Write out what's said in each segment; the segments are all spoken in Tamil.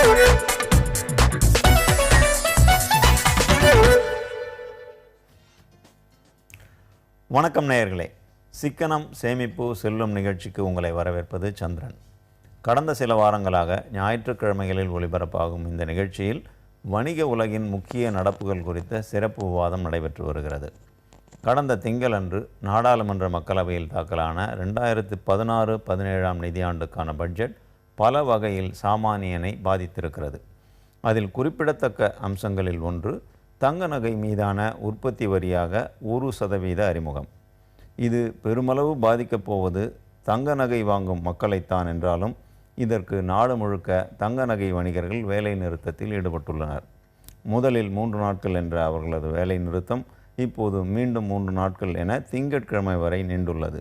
வணக்கம் நேயர்களே, சிக்கனம் சேமிப்பு செல்லும் நிகழ்ச்சிக்கு உங்களை வரவேற்பது சந்திரன். கடந்த சில வாரங்களாக ஞாயிற்றுக்கிழமைகளில் ஒளிபரப்பாகும் இந்த நிகழ்ச்சியில் வணிக உலகின் முக்கிய நடப்புகள் குறித்த சிறப்பு விவாதம் நடைபெற்று வருகிறது. கடந்த திங்களன்று நாடாளுமன்ற மக்களவையில் தாக்கலான 2016-17 நிதியாண்டுக்கான பட்ஜெட் பல வகையில் சாமானியனை பாதித்திருக்கிறது. அதில் குறிப்பிடத்தக்க அம்சங்களில் ஒன்று தங்க நகை மீதான உற்பத்தி வரியாக 1% அறிமுகம். இது பெருமளவு பாதிக்கப் போவது தங்க நகை வாங்கும் மக்களைத்தான் என்றாலும் இதற்கு நாடு முழுக்க தங்க நகை வணிகர்கள் வேலை நிறுத்தத்தில் ஈடுபட்டுள்ளனர். முதலில் 3 நாட்கள் என்ற அவர்களது வேலை நிறுத்தம் இப்போது மீண்டும் 3 நாட்கள் என திங்கட்கிழமை வரை நீண்டுள்ளது.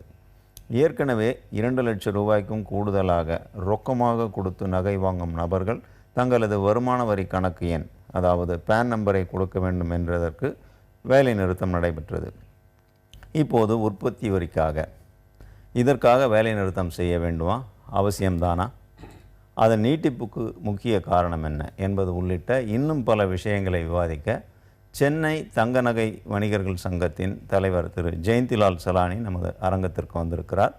ஏற்கனவே 2 லட்சம் ரூபாய்க்கும் கூடுதலாக ரொக்கமாக கொடுத்து நகை வாங்கும் நபர்கள் தங்களது வருமான வரி கணக்கு எண், அதாவது பேன் நம்பரை கொடுக்க வேண்டும் என்றதற்கு வேலை நிறுத்தம் நடைபெற்றது. இப்போது உற்பத்தி வரிக்காக இதற்காக வேலை நிறுத்தம் செய்ய வேண்டுமா, அவசியம்தானா, அதன் நீட்டிப்புக்கு முக்கிய காரணம் என்ன என்பது உள்ளிட்ட இன்னும் பல விஷயங்களை விவாதிக்க சென்னை தங்க நகை வணிகர்கள் சங்கத்தின் தலைவர் திரு ஜெயந்திலால் சலானி நமது அரங்கத்திற்கு வந்திருக்கிறார்.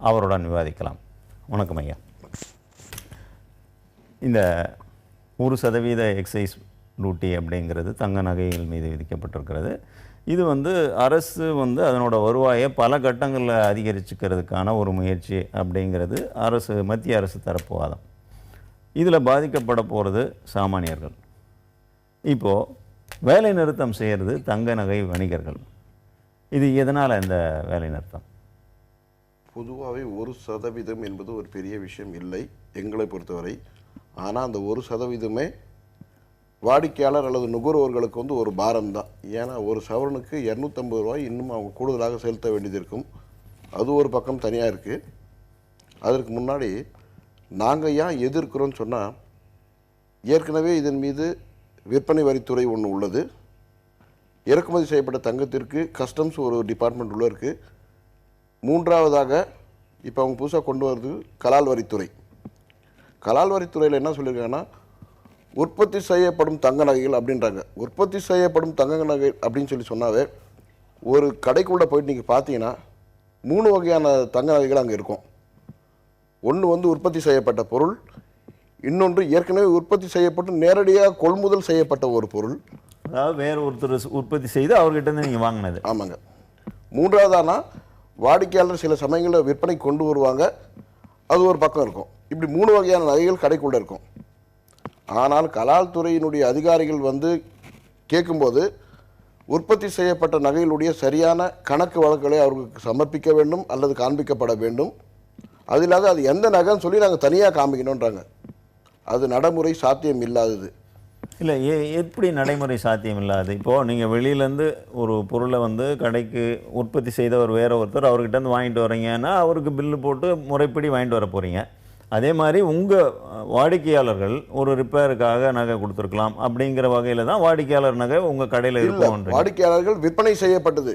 அவருடன் விவாதிக்கலாம். வணக்கம் ஐயா. இந்த 1% எக்ஸைஸ் டியூட்டி அப்படிங்கிறது தங்க நகைகள் மீது விதிக்கப்பட்டிருக்கிறது. இது அரசு அதனோட வருவாயை பல கட்டங்களில் அதிகரிச்சுக்கிறதுக்கான ஒரு முயற்சி அப்படிங்கிறது மத்திய அரசு தரப்பு வாதம். இதில் பாதிக்கப்பட போகிறது சாமானியர்கள். இப்போது வேலை நிறுத்தம் செய்கிறது தங்க நகை வணிகர்கள். இது எதனால் இந்த வேலை நிறுத்தம்? பொதுவாகவே 1% என்பது ஒரு பெரிய விஷயம் இல்லை எங்களை பொறுத்தவரை. ஆனால் அந்த 1%மே வாடிக்கையாளர் அல்லது நுகர்வோர்களுக்கு ஒரு பாரம் தான். ஏன்னா ஒரு சவரனுக்கு 250 ரூபாய் இன்னும் அவங்க கூடுதலாக செலுத்த வேண்டியது இருக்கும். அது ஒரு பக்கம் தனியாக இருக்குது. அதற்கு முன்னாடி நாங்கள் ஏன் எதிர்க்கிறோன்னு சொன்னால், ஏற்கனவே இதன் மீது விற்பனை வரித்துறை ஒன்று உள்ளது. இறக்குமதி செய்யப்பட்ட தங்கத்திற்கு கஸ்டம்ஸ் ஒரு டிபார்ட்மெண்ட் உள்ள இருக்குது. மூன்றாவதாக இப்போ அவங்க புதுசாக கொண்டு வருது கலால் வரித்துறை. கலால் வரித்துறையில் என்ன சொல்லியிருக்காங்கன்னா, உற்பத்தி செய்யப்படும் தங்க நகைகள் அப்படின்றாங்க. உற்பத்தி செய்யப்படும் தங்க நகை அப்படின்னு சொன்னாவே ஒரு கடைக்குள்ளே போயிட்டு நீங்கள் பார்த்தீங்கன்னா 3 வகையான தங்க நகைகள் அங்கே இருக்கும். ஒன்று உற்பத்தி செய்யப்பட்ட பொருள், இன்னொன்று ஏற்கனவே உற்பத்தி செய்யப்பட்டு நேரடியாக கொள்முதல் செய்யப்பட்ட ஒரு பொருள், அதாவது வேறு ஒருத்தர் உற்பத்தி செய்து அவர்கிட்ட நீங்கள் வாங்கினது. ஆமாங்க. மூன்றாவதானா வாடிக்கையாளர் சில சமயங்களில் விற்பனை கொண்டு வருவாங்க, அது ஒரு பக்கம் இருக்கும். இப்படி 3 வகையான நகைகள் கடைக்குள்ளே இருக்கும். ஆனால் கலால் துறையினுடைய அதிகாரிகள் கேட்கும்போது உற்பத்தி செய்யப்பட்ட நகைகளுடைய சரியான கணக்கு வழக்குகளை அவர்களுக்கு சமர்ப்பிக்க வேண்டும் அல்லது காண்பிக்கப்பட வேண்டும். அது இல்லாத அது எந்த நகைன்னு சொல்லி நாங்கள் தனியாக காமிக்கணுன்றாங்க. அது நடைமுறை சாத்தியம் இல்லாதது. இல்லை, எப்படி நடைமுறை சாத்தியம் இல்லாது? இப்போது நீங்கள் வெளியிலேருந்து ஒரு பொருளை கடைக்கு உற்பத்தி செய்தவர் வேற ஒருத்தர் அவர்கிட்ட வாங்கிட்டு வரீங்கன்னா அவருக்கு பில்லு போட்டு முறைப்படி வாங்கிட்டு வர போகிறீங்க. அதே மாதிரி உங்கள் வாடிக்கையாளர்கள் ஒரு ரிப்பேருக்காக நகை கொடுத்துருக்கலாம் அப்படிங்கிற வகையில் தான் வாடிக்கையாளர் நகை உங்கள் கடையில் இருக்கும். வாடிக்கையாளர்கள் விற்பனை செய்யப்பட்டது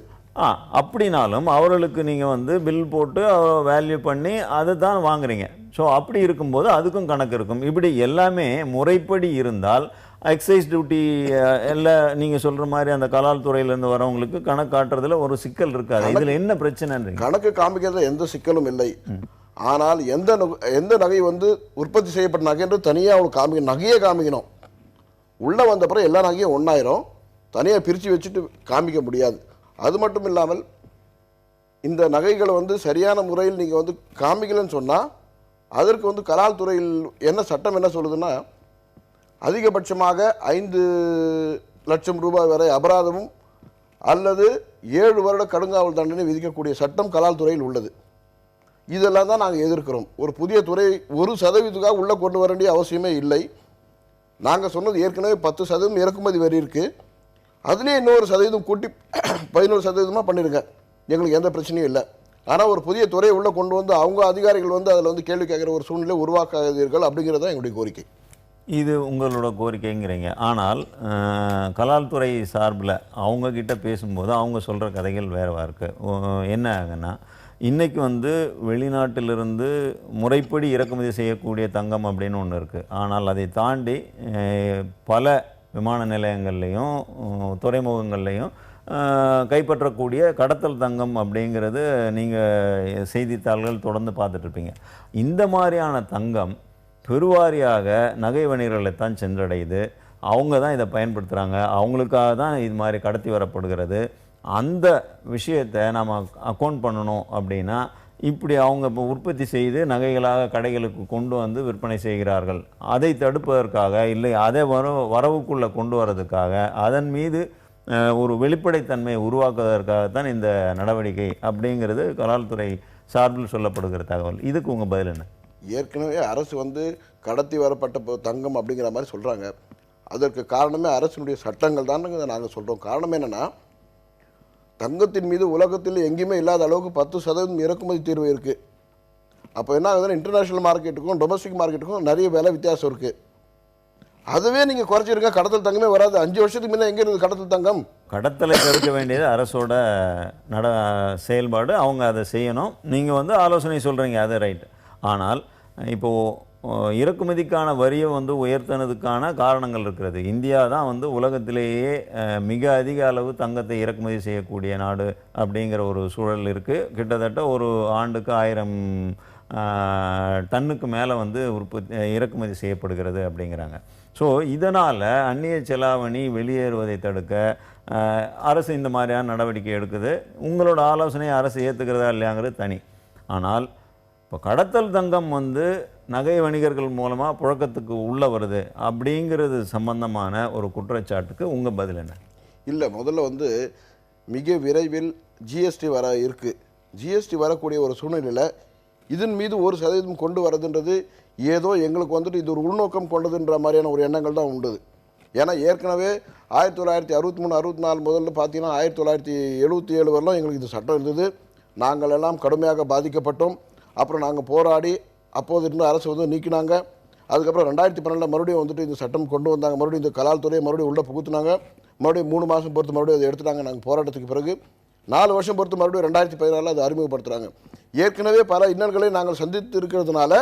அப்படின்னாலும் அவர்களுக்கு நீங்கள் பில் போட்டு வேல்யூ பண்ணி அதை தான் வாங்குறீங்க. ஸோ அப்படி இருக்கும்போது அதுக்கும் கணக்கு இருக்கும். இப்படி எல்லாமே முறைப்படி இருந்தால் எக்ஸைஸ் டியூட்டி எல்லாம் நீங்கள் சொல்கிற மாதிரி அந்த கலால் துறையிலேருந்து வரவங்களுக்கு கணக்கு காட்டுறதுல ஒரு சிக்கல் இருக்காது. இதில் என்ன பிரச்சனைன்றீங்க? கணக்கு காமிக்கிறதுல எந்த சிக்கலும் இல்லை. ஆனால் எந்த நகை உற்பத்தி செய்யப்பட்ட நகைன்று தனியாக அவங்களுக்கு நகையே காமிக்கணும். உள்ளே வந்த பிறகு எல்லா நகையும் ஒன்றாயிரும், தனியாக பிரித்து வச்சுட்டு காமிக்க முடியாது. அது மட்டும் இல்லாமல் இந்த நகைகளை சரியான முறையில் நீங்கள் காமிக்கலன்னு சொன்னால் அதற்கு கலால் துறையில் சட்டம் என்ன சொல்லுதுன்னா, அதிகபட்சமாக 5 லட்சம் ரூபாய் வரை அபராதமும் அல்லது 7 வருட கடுங்காவல் தண்டனை விதிக்கக்கூடிய சட்டம் கலால் துறையில் உள்ளது. இதெல்லாம் தான் நாங்கள் எதிர்க்கிறோம். ஒரு புதிய துறை 1% உள்ளே கொண்டு வர வேண்டிய அவசியமே இல்லை. நாங்கள் சொன்னது ஏற்கனவே 10% இறக்குமதி வரி இருக்குது. அதுலேயே இன்னொரு சதவீதம் கூட்டி 11% பண்ணிடுங்க, எங்களுக்கு எந்த பிரச்சனையும் இல்லை. ஆனால் ஒரு புதிய துறையை உள்ளே கொண்டு அவங்க அதிகாரிகள் அதில் கேள்வி கேட்குற ஒரு சூழ்நிலை உருவாக்காதீர்கள் அப்படிங்கிறது தான் எங்களுடைய கோரிக்கை. இது உங்களோட கோரிக்கைங்கிறீங்க. ஆனால் கலால் துறை சார்பில் அவங்கக்கிட்ட பேசும்போது அவங்க சொல்கிற கதைகள் வேறவா இருக்குது. என்ன ஆகுன்னா, இன்றைக்கி வந்து வெளிநாட்டிலிருந்து முறைப்படி இறக்குமதி செய்யக்கூடிய தங்கம் அப்படின்னு ஒன்று இருக்குது. ஆனால் அதை தாண்டி பல விமான நிலையங்கள்லேயும் துறைமுகங்கள்லேயும் கைப்பற்றக்கூடிய கடத்தல் தங்கம் அப்படிங்கிறது நீங்கள் செய்தித்தாள்கள் தொடர்ந்து பார்த்துட்ருப்பீங்க. இந்த மாதிரியான தங்கம் பெருவாரியாக நகை வணிகர்களைத்தான் சென்றடையுது. அவங்க தான் இதை பயன்படுத்துகிறாங்க, அவங்களுக்காக தான் இது மாதிரி கடத்தி வரப்படுகிறது. அந்த விஷயத்தை நம்ம அக்கௌண்ட் பண்ணணும் அப்படின்னா இப்படி அவங்க இப்போ உற்பத்தி செய்து நகைகளாக கடைகளுக்கு கொண்டு வந்து விற்பனை செய்கிறார்கள். அதை தடுப்பதற்காக இல்லை அதை வரவுக்குள்ளே கொண்டு வரதுக்காக அதன் மீது ஒரு வெளிப்படைத்தன்மையை உருவாக்குவதற்காகத்தான் இந்த நடவடிக்கை அப்படிங்கிறது கலால்துறை சார்பில் சொல்லப்படுகிற தகவல். இதுக்கு உங்கள் பதில் என்ன? ஏற்கனவே அரசு வந்து கடத்தி வரப்பட்ட தங்கம் அப்படிங்கிற மாதிரி சொல்கிறாங்க. அதற்கு காரணமே அரசினுடைய சட்டங்கள் தான் நாங்கள் சொல்கிறோம். காரணம் என்னென்னா, தங்கத்தின் மீது உலகத்தில் எங்கேயுமே இல்லாத அளவுக்கு 10% இறக்குமதி தீர்வு இருக்குது. அப்போ என்ன ஆகுதுன்னா, இன்டர்நேஷ்னல் மார்க்கெட்டுக்கும் டொமஸ்டிக் மார்க்கெட்டுக்கும் நிறைய விலை வித்தியாசம் இருக்குது. அதுவே நீங்கள் குறைச்சிருக்க, கடத்தல் தங்கமே வராது. 5 வருஷத்துக்கு முன்னே எங்கே இருக்குது கடத்தல் தங்கம்? கடத்தலை தடுக்க வேண்டியது அரசோட செயல்பாடு, அவங்க அதை செய்யணும். நீங்கள் வந்து ஆலோசனை சொல்கிறீங்க, அது ரைட். ஆனால் இப்போது இறக்குமதிக்கான வரியை வந்து உயர்த்தினதுக்கான காரணங்கள் இருக்கிறது. இந்தியா தான் வந்து உலகத்திலேயே மிக அதிக அளவு தங்கத்தை இறக்குமதி செய்யக்கூடிய நாடு அப்படிங்கிற ஒரு சூழல் இருக்குது. கிட்டத்தட்ட ஒரு ஆண்டுக்கு 1000 டன்னுக்கு மேலே வந்து இறக்குமதி செய்யப்படுகிறது அப்படிங்கிறாங்க. ஸோ இதனால் அந்நிய செலாவணி வெளியேறுவதை தடுக்க அரசு இந்த மாதிரியான நடவடிக்கை எடுக்குது. உங்களோட ஆலோசனையை அரசு ஏற்றுக்கிறதா இல்லையாங்கிறது தனி. ஆனால் இப்போ கடத்தல் தங்கம் வந்து நகை வணிகர்கள் மூலமாக புழக்கத்துக்கு உள்ளே வருது அப்படிங்கிறது சம்பந்தமான ஒரு குற்றச்சாட்டுக்கு உங்கள் பதில் என்ன? இல்லை, முதல்ல வந்து மிக விரைவில் ஜிஎஸ்டி வர இருக்குது. ஜிஎஸ்டி வரக்கூடிய ஒரு சூழ்நிலையில் இதன் மீது 1% கொண்டு வரதுன்றது ஏதோ எங்களுக்கு வந்துட்டு இது ஒரு உள்நோக்கம் கொண்டதுன்ற மாதிரியான ஒரு எண்ணங்கள் தான் உண்டு. ஏன்னா ஏற்கனவே 1963-64 முதல்ல பார்த்தீங்கன்னா 1977 வரலாம் எங்களுக்கு இந்த சட்டம் இருந்தது. நாங்கள் எல்லாம் கடுமையாக பாதிக்கப்பட்டோம். அப்புறம் நாங்கள் போராடி அப்போது இருந்த அரசு வந்து நீக்கினாங்க. அதுக்கப்புறம் 2012 மறுபடியும் வந்துட்டு இந்த சட்டம் கொண்டு வந்தாங்க. மறுபடியும் இந்த கலால்துறையை மறுபடியும் உள்ளே புகுத்துனாங்க. மறுபடியும் 3 மாதம் பொறுத்து மறுபடியும் அதை எடுத்துட்டாங்க. நாங்கள் போராட்டத்துக்கு பிறகு 4 வருஷம் பொறுத்து மறுபடியும் 2014 அதை அறிமுகப்படுத்துகிறாங்க. ஏற்கனவே பல இன்னல்களை நாங்கள் சந்தித்து இருக்கிறதுனால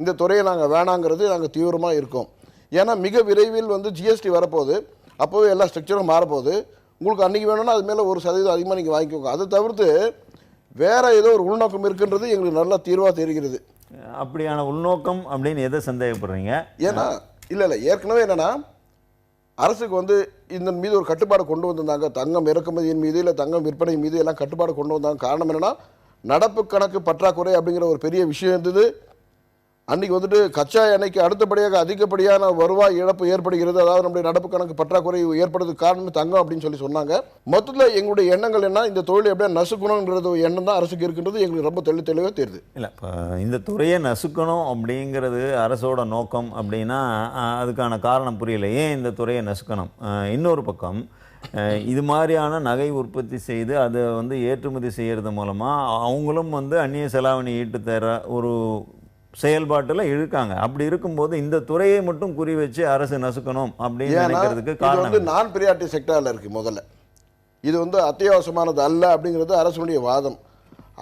இந்த துறையை நாங்கள் வேணாங்கிறது நாங்கள் தீவிரமாக இருக்கோம். ஏன்னா மிக விரைவில் வந்து ஜிஎஸ்டி வரப்போகுது. அப்போவே எல்லா ஸ்ட்ரக்சரும் மாறப்போகுது. உங்களுக்கு அன்றைக்கி வேணும்னா அது மேலே 1% அதிகமாக நீங்கள் வாங்கிக்கோங்க. அதை தவிர்த்து வேறு ஏதோ ஒரு உள்நோக்கம் இருக்குன்றது எங்களுக்கு நல்லா தீர்வாக தெரிகிறது. அப்படியான உள்நோக்கம் அப்படின்னு எதை சந்தேகப்படுறீங்க? ஏன்னா இல்லை ஏற்கனவே என்னென்னா, அரசுக்கு வந்து இதன் மீது ஒரு கட்டுப்பாடு கொண்டு வந்திருந்தாங்க. தங்கம் இறக்குமதியின் மீது இல்லை தங்கம் விற்பனை மீது எல்லாம் கட்டுப்பாடு கொண்டு வந்தாங்க. காரணம் என்னென்னா, நடப்பு கணக்கு பற்றாக்குறை அப்படிங்கிற ஒரு பெரிய விஷயம் இருந்தது. அன்றைக்கி வந்துட்டு கச்சா எண்ணெய்க்கு அடுத்தபடியாக அதிகப்படியான வருவாய் இழப்பு ஏற்படுகிறது. அதாவது நம்முடைய நடப்பு கணக்கு பற்றாக்குறை ஏற்படுறதுக்கு காரணம் தங்கம் அப்படின்னு சொன்னாங்க. மொத்தத்தில் எங்களுடைய எண்ணங்கள் என்ன, இந்த தொழிலை எப்படியா நசுக்கணுங்கிறது எண்ணம் தான் அரசுக்கு இருக்கின்றது. எங்களுக்கு ரொம்ப தெளிவாக தெரியுது. இல்லை, இப்போ இந்த துறையை நசுக்கணும் அப்படிங்கிறது அரசோட நோக்கம் அப்படின்னா அதுக்கான காரணம் புரியல. ஏன் இந்த துறையை நசுக்கணும்? இன்னொரு பக்கம் இது மாதிரியான நகை உற்பத்தி செய்து அதை வந்து ஏற்றுமதி செய்கிறது மூலமாக அவங்களும் வந்து அந்நிய செலாவணி ஈட்டு தர ஒரு செயல்பாட்டில் இருக்காங்க. அப்படி இருக்கும்போது இந்த துறையை மட்டும் குறி வச்சு அரசு நசுக்கணும் அப்படின்னு நினைக்கிறதுக்கு காரணம் வந்து நான் பிரியாரிட்டி செக்டாரில் இருக்குது. முதல்ல இது வந்து அத்தியாவசியமானது அல்ல அப்படிங்கிறது அரசுடைய வாதம்.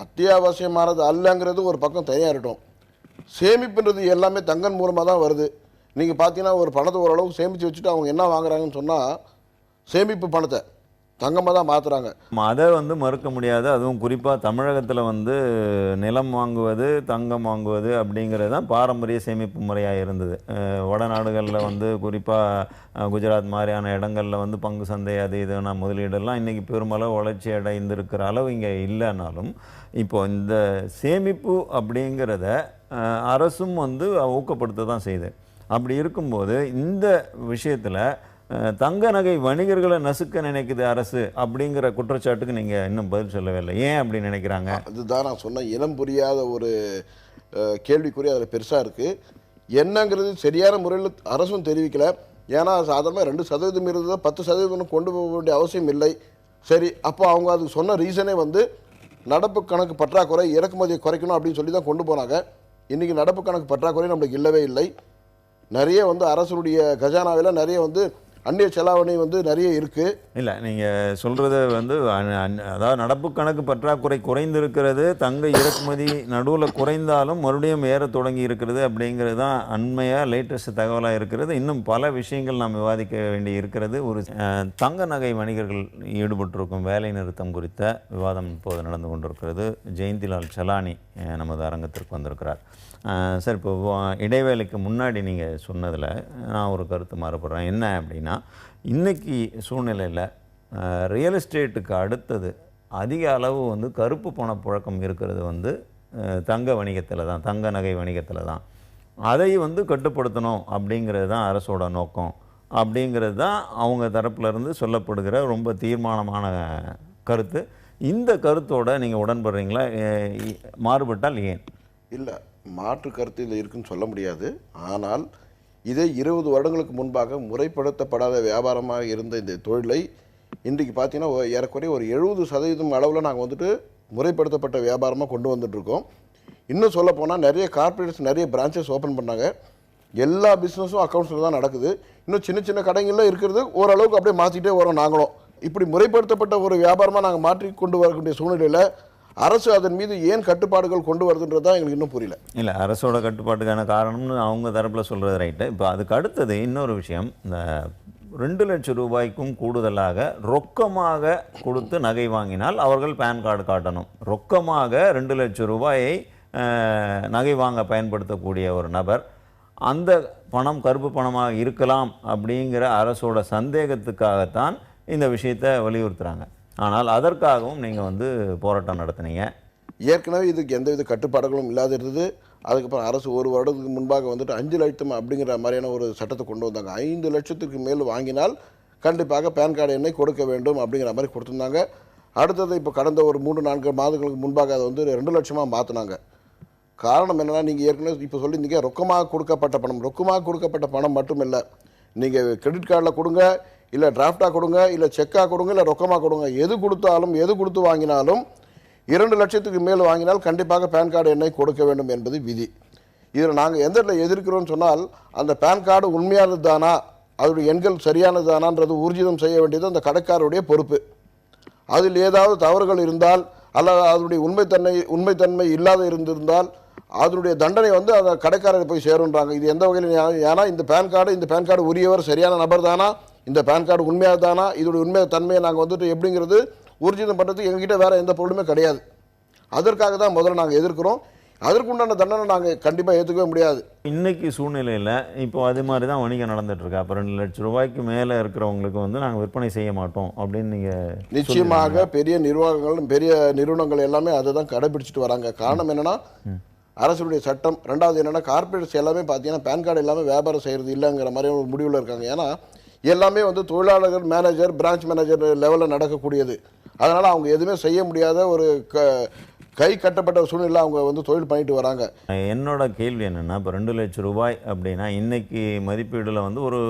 அத்தியாவசியமானது அல்லங்கிறது ஒரு பக்கம் தயாரிட்டோம். சேமிப்புன்றது எல்லாமே தங்கம் மூலமாக தான் வருது. நீங்கள் பார்த்தீங்கன்னா ஒரு பணத்தை ஓரளவுக்கு சேமித்து வச்சுட்டு அவங்க என்ன வாங்குறாங்கன்னு சொன்னால் சேமிப்பு பணத்தை தங்கமாக தான் மாற்றுறாங்க. அதை வந்து மறுக்க முடியாது. அதுவும் குறிப்பாக தமிழகத்தில் வந்து நிலம் வாங்குவது தங்கம் வாங்குவது அப்படிங்கிறது தான் பாரம்பரிய சேமிப்பு முறையாக இருந்தது. வடநாடுகளில் வந்து குறிப்பாக குஜராத் மாதிரியான இடங்களில் வந்து பங்கு சந்தை அது இதுனா முதலீடெல்லாம் இன்றைக்கி பெருமளவு வளர்ச்சி அடைந்திருக்கிற அளவு இங்கே இல்லைனாலும் இப்போ இந்த சேமிப்பு அப்படிங்கிறத அரசும் வந்து ஊக்கப்படுத்த தான் செய்யுது. அப்படி இருக்கும்போது இந்த விஷயத்தில் தங்க நகை வணிகர்களை நசுக்க நினைக்குது அரசு அப்படிங்கிற குற்றச்சாட்டுக்கு நீங்கள் இன்னும் பதில் சொல்லவே இல்லை. ஏன் அப்படி நினைக்கிறாங்க? அதுதான் நான் சொன்ன இனம் புரியாத ஒரு கேள்விக்குறி அதில் பெருசாக இருக்குது. என்னங்கிறது சரியான முறையில் அரசும் தெரிவிக்கலை. ஏன்னா சாதாரணமாக 2% இருந்ததை 10% கொண்டு போக வேண்டிய அவசியம் இல்லை. சரி, அப்போ அவங்க அதுக்கு சொன்ன ரீசனே வந்து நடப்பு கணக்கு பற்றாக்குறை இறக்குமதியை குறைக்கணும் அப்படின்னு சொல்லி தான் கொண்டு போனாங்க. இன்றைக்கி நடப்பு கணக்கு பற்றாக்குறை நம்மளுக்கு இல்லவே இல்லை. நிறைய வந்து அரசுடைய கஜானாவில் நிறைய வந்து அந்நிய செலாவணி வந்து நிறைய இருக்குது. இல்லை, நீங்கள் சொல்கிறது வந்து அதாவது நடப்பு கணக்கு பற்றாக்குறை குறைந்திருக்கிறது, தங்க இறக்குமதி நடுவில் குறைந்தாலும் மறுபடியும் ஏற தொடங்கி இருக்கிறது அப்படிங்கிறது தான் அண்மையாக லேட்டஸ்ட் தகவலாக இருக்கிறது. இன்னும் பல விஷயங்கள் நாம் விவாதிக்க வேண்டி இருக்கிறது. ஒரு தங்க நகை வணிகர்கள் ஈடுபட்டிருக்கும் வேலை நிறுத்தம் குறித்த விவாதம் இப்போது நடந்து கொண்டிருக்கிறது. ஜெயந்திலால் சலானி நமது அரங்கத்திற்கு வந்திருக்கிறார். சார், இப்போ இடைவேளைக்கு முன்னாடி நீங்கள் சொன்னதில் நான் ஒரு கருத்து மாறுபடுறேன். என்ன அப்படின்னா, இன்றைக்கி சூழ்நிலையில் ரியல் எஸ்டேட்டுக்கு அடுத்தது அதிக அளவு வந்து கருப்பு பணப்புழக்கம் இருக்கிறது வந்து தங்க வணிகத்தில் தான், தங்க நகை வணிகத்தில் தான். அதை வந்து கட்டுப்படுத்தணும் அப்படிங்கிறது தான் அரசோட நோக்கம் அப்படிங்கிறது தான் அவங்க தரப்புலேருந்து சொல்லப்படுகிற ரொம்ப தீர்மானமான கருத்து. இந்த கருத்தோடு நீங்கள் உடன்படுறீங்களா? மாறுபட்டால் ஏன்? இல்லை, மாற்று கருத்து இதில் இருக்குன்னு சொல்ல முடியாது. ஆனால் இதே 20 வருடங்களுக்கு முன்பாக முறைப்படுத்தப்படாத வியாபாரமாக இருந்த இந்த தொழிலை இன்றைக்கு பார்த்தீங்கன்னா ஏறக்குறைய ஒரு 70% அளவில் நாங்கள் வந்துட்டு முறைப்படுத்தப்பட்ட வியாபாரமாக கொண்டு வந்துட்டுருக்கோம். இன்னும் சொல்லப்போனால் நிறைய கார்ப்பரேட்ஸ் நிறைய பிரான்ச்சஸ் ஓப்பன் பண்ணாங்க. எல்லா பிஸ்னஸும் அக்கௌண்ட்ஸில் தான் நடக்குது. இன்னும் சின்ன சின்ன கடைகளில் இருக்கிறது ஓரளவுக்கு அப்படியே மாற்றிட்டே வரோம் நாங்களும். இப்படி முறைப்படுத்தப்பட்ட ஒரு வியாபாரமாக நாங்கள் மாற்றி கொண்டு வரக்கூடிய சூழ்நிலையில் அரசு அதன் மீது ஏன் கட்டுப்பாடுகள் கொண்டு வருதுன்றது தான் எங்களுக்கு இன்னும் புரியல. இல்லை, அரசோட கட்டுப்பாட்டுக்கான காரணம்னு அவங்க தரப்பில் சொல்கிறது ரைட்டு. இப்போ அதுக்கு அடுத்தது இன்னொரு விஷயம், இந்த 2 லட்சம் ரூபாய்க்கும் கூடுதலாக ரொக்கமாக கொடுத்து நகை வாங்கினால் அவர்கள் பேன் கார்டு காட்டணும். ரொக்கமாக 2 லட்சம் ரூபாயை நகை வாங்க பயன்படுத்தக்கூடிய ஒரு நபர் அந்த பணம் கருப்பு பணமாக இருக்கலாம் அப்படிங்கிற அரசோட சந்தேகத்துக்காகத்தான் இந்த விஷயத்தை வலியுறுத்துகிறாங்க. ஆனால் அதற்காகவும் நீங்கள் வந்து போராட்டம் நடத்துனீங்க. ஏற்கனவே இதுக்கு எந்தவித கட்டுப்பாடுகளும் இல்லாத இருந்தது. அதுக்கப்புறம் அரசு ஒரு வருடத்துக்கு முன்பாக வந்துட்டு 5 லட்சம் அப்படிங்கிற மாதிரியான ஒரு சட்டத்தை கொண்டு வந்தாங்க. 5 லட்சத்துக்கு மேல் வாங்கினால் கண்டிப்பாக பேன் கார்டு எண்ணை கொடுக்க வேண்டும் அப்படிங்கிற மாதிரி கொடுத்துருந்தாங்க. அடுத்தது இப்போ கடந்த ஒரு 3-4 மாதங்களுக்கு முன்பாக அதை வந்து 2 லட்சமாக மாற்றினாங்க. காரணம் என்னென்னா, நீங்கள் ஏற்கனவே இப்போ சொல்லியிருந்தீங்க ரொக்கமாக கொடுக்கப்பட்ட பணம். ரொக்கமாக கொடுக்கப்பட்ட பணம் மட்டும் இல்லை, நீங்கள் கிரெடிட் கார்டில் கொடுங்க, இல்லை டிராஃப்டாக கொடுங்க, இல்லை செக்காக கொடுங்க, இல்லை ரொக்கமாக கொடுங்க, எது கொடுத்தாலும் எது கொடுத்து வாங்கினாலும் 2 லட்சத்துக்கு மேல் வாங்கினால் கண்டிப்பாக பேன் கார்டு எண்ணை கொடுக்க வேண்டும் என்பது விதி. இதில் நாங்கள் எந்த இடத்துல எதிர்க்கிறோம்னு சொன்னால், அந்த பேன் கார்டு உண்மையானது தானா, அதோடைய எண்கள் சரியானது தானான்றது ஊர்ஜிதம் செய்ய வேண்டியது அந்த கடைக்காரருடைய பொறுப்பு. அதில் ஏதாவது தவறுகள் இருந்தால் அல்லது அதனுடைய உண்மைத்தன்மை இல்லாத இருந்திருந்தால் அதனுடைய தண்டனை வந்து அந்த கடைக்காரர் போய் சேருன்றாங்க. இது எந்த வகையில்? ஏன்னா இந்த பேன் கார்டு உரியவர் சரியான நபர் தானா, இந்த பேன் கார்டு உண்மையாக தானா, இதோடைய உண்மை தன்மையை நாங்கள் வந்துட்டு எப்படிங்கிறது ஊர்ஜிதம் பண்ணுறதுக்கு எங்ககிட்ட வேறு எந்த பொருளுமே கிடையாது. அதற்காக தான் முதல்ல நாங்கள் எதிர்க்கிறோம். அதற்குண்டான தண்டனை நாங்கள் கண்டிப்பாக ஏற்றுக்கவே முடியாது. இன்றைக்கி சூழ்நிலையில் இப்போ அது மாதிரி தான் வணிகம் நடந்துகிட்ருக்கு. அப்போ 2 லட்சம் ரூபாய்க்கு மேலே இருக்கிறவங்களுக்கு வந்து நாங்கள் விற்பனை செய்ய மாட்டோம் அப்படின்னு நீங்கள் நிச்சயமாக பெரிய நிர்வாகங்கள் பெரிய நிறுவனங்கள் எல்லாமே அதை தான் கடைபிடிச்சிட்டு வராங்க. காரணம் என்னென்னா, அரசுடைய சட்டம். ரெண்டாவது என்னென்னா, கார்பரேட்ஸ் எல்லாமே பார்த்தீங்கன்னா பேன் கார்டு எல்லாமே வியாபாரம் செய்கிறது இல்லைங்கிற மாதிரி ஒரு முடிவில் இருக்காங்க. ஏன்னா எல்லாமே வந்து தொழிலாளர்கள் மேனேஜர் பிரான்ச் மேனேஜர் லெவலில் நடக்கக்கூடியது. அதனால் அவங்க எதுவுமே செய்ய முடியாத ஒரு கை கட்டப்பட்ட சூழ்நிலை அவங்க வந்து தொழில் பண்ணிட்டு வராங்க. என்னோட கேள்வி என்னென்னா, இப்போ 2 லட்சம் ரூபாய் அப்படின்னா இன்றைக்கி மதிப்பீடில் வந்து ஒரு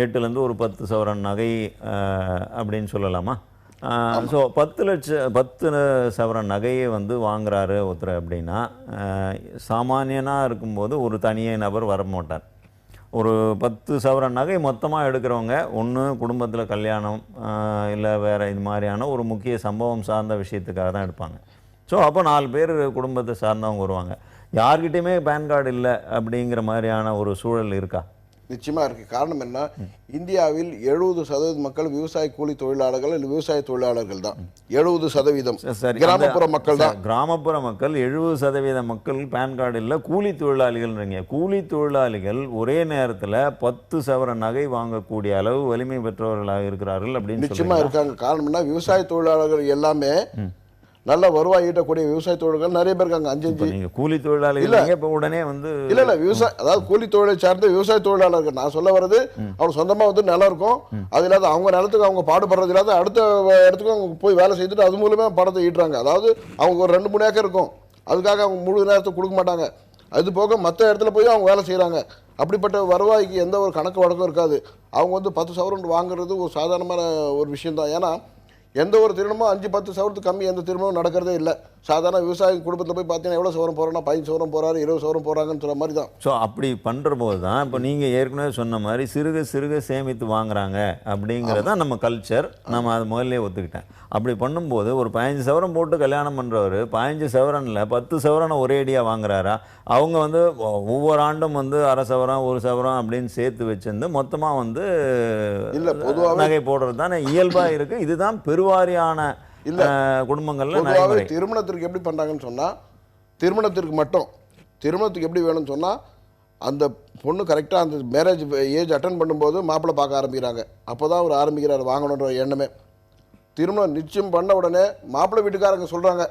8லேருந்து ஒரு 10 சவரன் நகை அப்படின்னு சொல்லலாமா? ஸோ 10 சவரன் நகையை வந்து வாங்குறாரு ஒருத்தர் அப்படின்னா, சாமானியனாக இருக்கும்போது ஒரு தனியே நபர் வர மாட்டார். ஒரு 10 சவரன் நகை மொத்தமாக எடுக்கிறவங்க ஒன்று குடும்பத்தில் கல்யாணம் இல்லை வேறு இது மாதிரியான ஒரு முக்கிய சம்பவம் சார்ந்த விஷயத்துக்காக தான் எடுப்பாங்க. ஸோ அப்போ 4 பேர் குடும்பத்தை சார்ந்தவங்க வருவாங்க. யார்கிட்டையுமே பேன் கார்டு இல்லை அப்படிங்கிற மாதிரியான ஒரு சூழல் இருக்கா? நிச்சயமாக இருக்குது. காரணம் என்ன, இந்தியாவில் 70% மக்கள் விவசாய கூலி தொழிலாளர்கள் இல்லை விவசாய தொழிலாளர்கள் தான். 70% கிராமப்புற மக்கள் தான். கிராமப்புற மக்கள் 70% மக்கள் பேன் கார்டு இல்லை, கூலி தொழிலாளிகள்ன்றீங்க. கூலி தொழிலாளிகள் ஒரே நேரத்தில் 10 சவரன் நகை வாங்கக்கூடிய அளவு வலிமை பெற்றவர்களாக இருக்கிறார்கள் அப்படின்னு நிச்சயமாக இருக்காங்க. காரணம் என்ன, விவசாய தொழிலாளர்கள் எல்லாமே நல்ல வருவாய் ஈட்டக்கூடிய விவசாய தொழில்கள் நிறைய பேர் இருக்காங்க. 5 நீங்கள் கூலி தொழிலாளிகள் இப்போ உடனே வந்து இல்லை அதாவது கூலி தொழிலை சார்ந்த விவசாய தொழிலாளர்கள் நான் சொல்ல வர்றது, அவங்க சொந்தமாக வந்து நிலம் இருக்கும், அது இல்லாத அவங்க நிலத்துக்கு அவங்க பாடுபடுறது இல்லாத அடுத்த இடத்துக்கு அவங்க போய் வேலை செய்துட்டு அது மூலமாக பணத்தை ஈட்டுறாங்க. அதாவது அவங்க ஒரு 2-3 ஏக்கர் இருக்கும், அதுக்காக அவங்க முழு நேரத்தை கொடுக்க மாட்டாங்க. அது போக மற்ற இடத்துல போய் அவங்க வேலை செய்கிறாங்க. அப்படிப்பட்ட வருவாய்க்கு எந்த ஒரு கணக்கு வழக்கம் இருக்காது. அவங்க வந்து 10 சவரன் வாங்குறது ஒரு சாதாரணமான ஒரு விஷயம்தான். ஏன்னா எந்த ஒரு திருமணமும் 5-10 சவரத்துக்கு கம்மி எந்த திருமணமும் நடக்கிறதே இல்லை. சாதாரண விவசாய குடும்பத்தில் போய் பார்த்தீங்கன்னா எவ்வளோ சவரம் போகிறோன்னா 15 சவரம் போகிறாரு, 20 சவரம் போகிறாங்கன்னு சொல்கிற மாதிரி தான். ஸோ அப்படி பண்ணுற போது தான் இப்போ நீங்கள் ஏற்கனவே சொன்ன மாதிரி சிறுக சிறுக சேமித்து வாங்குறாங்க அப்படிங்கிறது தான் நம்ம கல்ச்சர். நம்ம அது முதல்ல ஒத்துக்கிட்டேன். அப்படி பண்ணும்போது ஒரு 15 சவரம் போட்டு கல்யாணம் பண்ணுறவர் 15 சவரனில் 10 சவரனை ஒரே அடியாக வாங்குறாரா? அவங்க வந்து ஒவ்வொரு ஆண்டும் வந்து அரை சவரம் 1 சவரம் அப்படின்னு சேர்த்து வச்சிருந்து மொத்தமாக வந்து இல்லை பொதுவாக நகை போடுறது தானே இயல்பாக இருக்குது. இதுதான் பெருவாரியான குடும்பங்கள்ல பொதுவாகவே திருமணத்திற்கு எப்படி பண்ணுறாங்கன்னு சொன்னால், திருமணத்துக்கு எப்படி வேணும்னு சொன்னால், அந்த பொண்ணு கரெக்டாக அந்த மேரேஜ் ஏஜ் அட்டன் பண்ணும்போது மாப்பிள்ளை பார்க்க ஆரம்பிக்கிறாங்க. அப்போ தான் அவர் ஆரம்பிக்கிறார் வாங்கணுன்ற எண்ணமே. திருமணம் நிச்சயம் பண்ண உடனே மாப்பிள்ளை வீட்டுக்காரங்க சொல்கிறாங்க,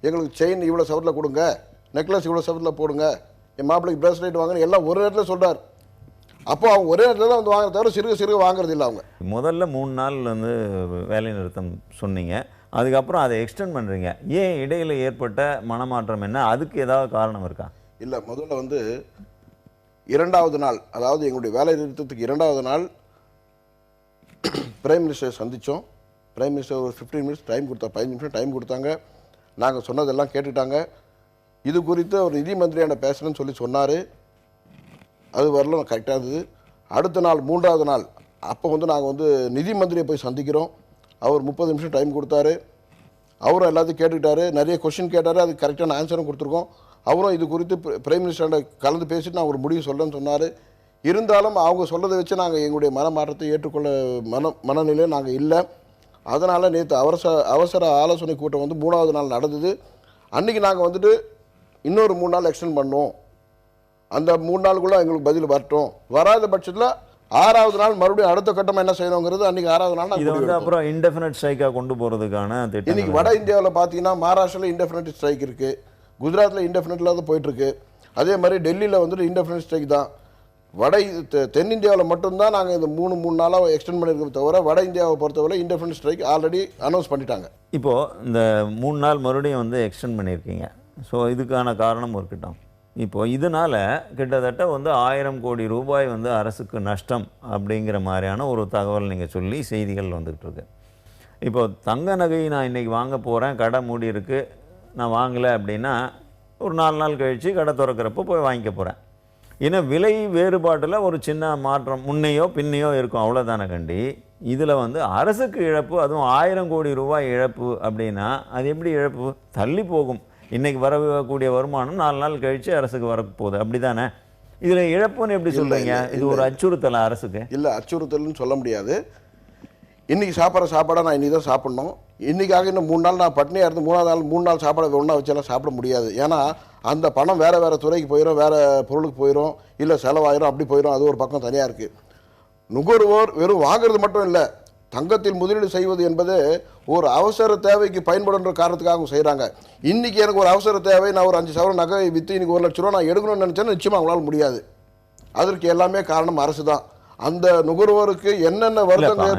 எங்களுக்கு செயின் இவ்வளோ சவரத்தில் கொடுங்க, நெக்லஸ் இவ்வளோ சவரத்தில் போடுங்க, என் மாப்பிள்ளைக்கு ப்ரெஸ்லெட் வாங்கன்னு எல்லாம் ஒரு இடத்துல சொல்கிறார். அப்போ அவங்க ஒரே இடத்துல தான் வந்து வாங்க தவிர சிறுக வாங்குறது இல்லை. அவங்க முதல்ல 3 நாள் வந்து வேலை நிறுத்தம் சொன்னீங்க, அதுக்கப்புறம் அதை எக்ஸ்டெண்ட் பண்ணுறீங்க. ஏன் இடையில் ஏற்பட்ட மனமாற்றம் என்ன? அதுக்கு ஏதாவது காரணம் இருக்கா? இல்லை, முதல்ல வந்து 2வது நாள், அதாவது எங்களுடைய வேலை நிறுத்தத்துக்கு 2வது நாள் பிரைம் மினிஸ்டர் சந்தித்தோம். பிரைம் மினிஸ்டர் ஒரு 15 மினிட்ஸ் டைம் கொடுத்தா 15 நிமிஷம் டைம் கொடுத்தாங்க. நாங்கள் சொன்னதெல்லாம் கேட்டுட்டாங்க. இது குறித்து ஒரு நிதி மந்திரியான பேசணும்னு சொல்லி சொன்னார். அது வரலாம் கரெக்டாக இருந்தது. அடுத்த நாள் 3வது நாள் அப்போ வந்து நாங்கள் வந்து நிதி மந்திரியை போய் சந்திக்கிறோம். அவர் 30 நிமிஷம் டைம் கொடுத்தாரு. அவரும் எல்லாத்தையும் கேட்டுக்கிட்டாரு, நிறைய கொஷின் கேட்டார், அதுக்கு கரெக்டான ஆன்சரும் கொடுத்துருக்கோம். அவரும் இது குறித்து பிரைம் மினிஸ்டரோட கலந்து பேசிட்டு நான் ஒரு முடிவு சொல்கிறேன்னு சொன்னார். இருந்தாலும் அவங்க சொல்கிறத வச்சு நாங்கள் எங்களுடைய மனமாற்றத்தை ஏற்றுக்கொள்ள மனநிலையில் நாங்கள் இல்லை. அதனால் நேற்று அவசர ஆலோசனை கூட்டம் வந்து 3வது நாள் நடந்தது. அன்றைக்கி நாங்கள் வந்துட்டு இன்னொரு 3 நாள் எக்ஸ்டெண்ட் பண்ணோம். அந்த 3 நாளுக்குள்ளே எங்களுக்கு பதில் வரட்டும். வராத பட்சத்தில் 6வது நாள் மறுபடியும் அடுத்த கட்டமாக என்ன செய்யணுங்கிறது அன்றைக்கி 6வது நாள் இது வந்து அப்புறம் இன்டெஃபினட் ஸ்ட்ரைக்காக கொண்டு போகிறதுக்கான திட்டம். இன்றைக்கி வட இந்தியாவில் பார்த்தீங்கன்னா மகாராஷ்டிராவில் இன்டெஃபினட் ஸ்ட்ரைக் இருக்குது, குஜராத்தில் இன்டெஃபினட்டில் தான் போயிட்டுருக்கு. அதே மாதிரி டெல்லியில் வந்துட்டு இன்டெஃபினட் ஸ்ட்ரைக் தான். தென்னிந்தியாவில் மட்டும்தான் நாங்கள் இந்த 3 நாளாக எக்ஸ்டெண்ட் பண்ணியிருக்க தவிர வட இந்தியாவை பொறுத்தவரை இன்டெஃபினட் ஸ்ட்ரைக் ஆல்ரெடி அனௌன்ஸ் பண்ணிட்டாங்க. இப்போது இந்த 3 நாள் மறுபடியும் வந்து எக்ஸ்டெண்ட் பண்ணியிருக்கீங்க. ஸோ இதுக்கான காரணம் இருக்கட்டும். இப்போது இதனால் கிட்டத்தட்ட வந்து 1000 கோடி ரூபாய் வந்து அரசுக்கு நஷ்டம் அப்படிங்கிற மாதிரியான ஒரு தகவல் நீங்கள் சொல்லி செய்திகள் வந்துக்கிட்டு இருக்கு. இப்போது தங்க நகை நான் இன்றைக்கி வாங்க போகிறேன், கடை மூடி இருக்குது, நான் வாங்கலை அப்படின்னா ஒரு 4 நாள் கழித்து கடை திறக்கிறப்போ போய் வாங்கிக்க போகிறேன். ஏன்னா விலை வேறுபாட்டில் ஒரு சின்ன மாற்றம் முன்னையோ பின்னையோ இருக்கும், அவ்வளோதானே கண்டி. இதில் வந்து அரசுக்கு இழப்பு, அதுவும் 1000 கோடி ரூபாய் இழப்பு அப்படின்னா அது எப்படி இழப்பு? தள்ளி போகும். இன்றைக்கி வரக்கூடிய வருமானம் 4 நாள் கழித்து அரசுக்கு வரப்போகுது, அப்படி தானே? இதில் இழப்புன்னு எப்படி சொல்கிறீங்க? இது ஒரு அச்சுறுத்தலை அரசுக்கு? இல்லை, அச்சுறுத்தல்னு சொல்ல முடியாது. இன்றைக்கி சாப்பிட்ற சாப்பாடை நான் இன்றைக்கி தான் சாப்பிட்ணும். இன்றைக்காக இன்னும் 3 நாள் நான் பட்னியாக இருந்து 3வது நாள் 3 நாள் சாப்பாடை ஒன்றா வச்செல்லாம் சாப்பிட முடியாது. ஏன்னா அந்த பணம் வேறு துறைக்கு போயிடும், வேறு பொருளுக்கு போயிடும், இல்லை செலவாயிரும், அப்படி போயிடும். அது ஒரு பக்கம் தனியாக இருக்குது. நுகர்வோர் வெறும் வாங்கிறது மட்டும் இல்லை, தங்கத்தில் முதலீடு செய்வது என்பது ஒரு அவசர தேவைக்கு பயன்படுன்ற காரணத்துக்காக செய்கிறாங்க. இன்றைக்கி எனக்கு ஒரு அவசர தேவை, நான் ஒரு 5 சவரன் நகை விற்று இன்றைக்கி 1 லட்ச ரூபா நான் எடுக்கணும்னு நினச்சேன்னா நிச்சயமாக அவங்களால முடியாது. அதற்கு எல்லாமே காரணம் அரசு தான். அந்த நுகர்வோருக்கு என்னென்ன வருத்தங்கள்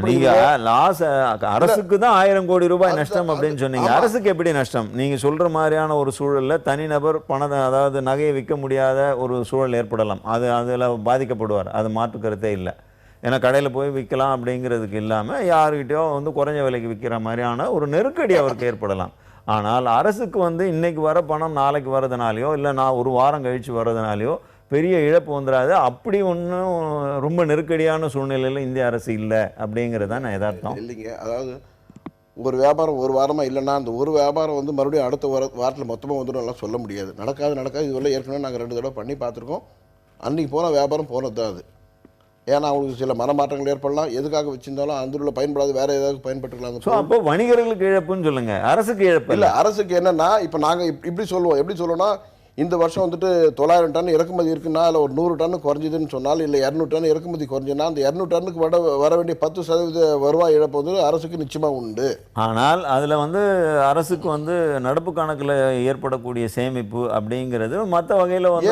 அரசுக்கு தான் 1000 கோடி ரூபாய் நஷ்டம் அப்படின்னு சொன்னீங்க. அரசுக்கு எப்படி நஷ்டம்? நீங்கள் சொல்கிற மாதிரியான ஒரு சூழலில் தனிநபர் பணத்தை, அதாவது நகையை விற்க முடியாத ஒரு சூழல் ஏற்படலாம். அதில் பாதிக்கப்படுவார், அது மாற்று கருத்தே இல்லை. ஏன்னா கடையில் போய் விற்கலாம் அப்படிங்கிறதுக்கு இல்லாமல் யாருக்கிட்டையோ வந்து குறைஞ்ச விலைக்கு விற்கிற மாதிரியான ஒரு நெருக்கடி அவருக்கு ஏற்படலாம். ஆனால் அரசுக்கு வந்து இன்றைக்கி வர பணம் நாளைக்கு வர்றதுனாலையோ இல்லை நான் ஒரு வாரம் கழித்து வர்றதுனாலையோ பெரிய இழப்பு வந்துடாது. அப்படி ஒன்றும் ரொம்ப நெருக்கடியான சூழ்நிலையில் இந்திய அரசு இல்லை அப்படிங்கிறது தான் நான் எதார்த்தம். இல்லைங்க, அதாவது ஒரு வியாபாரம் ஒரு வாரமாக இல்லைன்னா அந்த ஒரு வியாபாரம் வந்து மறுபடியும் அடுத்த வாரத்தில் மொத்தமாக வந்துடும் எல்லாம் சொல்ல முடியாது. நடக்காது. இதுவரை ஏற்கனவே நாங்கள் 2 தடவை பண்ணி பார்த்துருக்கோம். அன்றைக்கி போன வியாபாரம் போனது தான் அது. ஏன்னா அவங்களுக்கு சில மனமாற்றங்கள் ஏற்படலாம். எதுக்காக வச்சிருந்தாலும் அந்த ஊரில் பயன்படாது, வேறு ஏதாவது பயன்பட்டுக்கலாம். ஸோ அப்போ வணிகர்களுக்கு இழப்புன்னு சொல்லுங்கள், அரசுக்கு இழப்பு இல்லை. அரசுக்கு என்னென்னா, இப்போ நாங்கள் எப்படி சொல்லுவோம், எப்படி சொல்லுவோம்னா, இந்த வருஷம் வந்துட்டு 900 டன் இறக்குமதி இருக்குன்னா அதில் ஒரு 100 டன் குறைஞ்சிதுன்னு சொன்னால், இல்லை 200 டன் இறக்குமதி குறைஞ்சுன்னா அந்த 200 டன்னுக்கு வர வேண்டிய 10% வருவாய் இழப்பு வந்து அரசுக்கு நிச்சயமாக உண்டு. ஆனால் அதில் வந்து அரசுக்கு வந்து நடப்பு கணக்கில் ஏற்படக்கூடிய சேமிப்பு அப்படிங்கிறது மற்ற வகையில் வந்து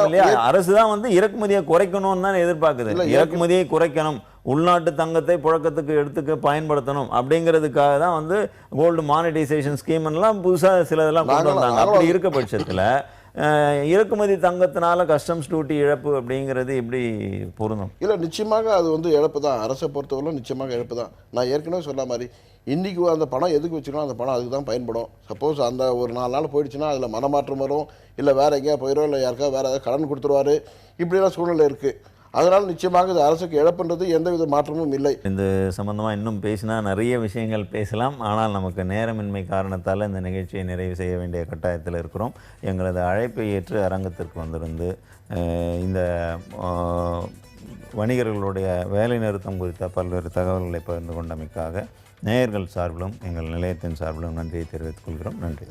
இல்லையா? அரசு தான் வந்து இறக்குமதியை குறைக்கணும்னு தான் எதிர்பார்க்குது. இறக்குமதியை குறைக்கணும், உள்நாட்டு தங்கத்தை புழக்கத்துக்கு எடுத்துக்க பயன்படுத்தணும் அப்படிங்கிறதுக்காக தான் வந்து கோல்டு மானிட்டைசேஷன் ஸ்கீம்லாம் புதுசாக சிலதெல்லாம் கொண்டு வந்தாங்க. அப்படி இருக்க பட்சத்தில் இறக்குமதி தங்கத்தினால கஸ்டம்ஸ் டியூட்டி இழப்பு அப்படிங்கிறது எப்படி பொருந்தும்? இல்லை, நிச்சயமாக அது வந்து இழப்பு தான். அரசை பொறுத்தவரை நிச்சயமாக இழப்பு தான். நான் ஏற்கனவே சொன்ன மாதிரி இன்றைக்கி அந்த பணம் எதுக்கு வச்சுக்கணும், அந்த பணம் அதுக்கு தான் பயன்படும். சப்போஸ் அந்த ஒரு 4 நாள் போயிடுச்சுன்னா அதில் மனமாற்றம் வரும், இல்லை வேறு எங்கேயா போயிடும், இல்லை யாருக்காவது வேறு ஏதாவது கடன் கொடுத்துருவாரு, இப்படியெல்லாம் சூழ்நிலை இருக்குது. அதனால் நிச்சயமாக இது அரசுக்கு இழப்புன்றது எந்தவித மாற்றமும் இல்லை. இந்த சம்பந்தமாக இன்னும் பேசினா நிறைய விஷயங்கள் பேசலாம். ஆனால் நமக்கு நேரமின்மை காரணத்தால் இந்த நிகழ்ச்சியை நிறைவு செய்ய வேண்டிய கட்டாயத்தில் இருக்கிறோம். எங்களது அழைப்பை ஏற்று அரங்கத்திற்கு வந்திருந்து இந்த வணிகர்களுடைய வேலை நிறுத்தம் குறித்த பல்வேறு தகவல்களை பகிர்ந்து கொண்டமைக்காக நேயர்கள் சார்பிலும் எங்கள் நிலையத்தின் சார்பிலும் நன்றியை தெரிவித்துக் கொள்கிறோம். நன்றி.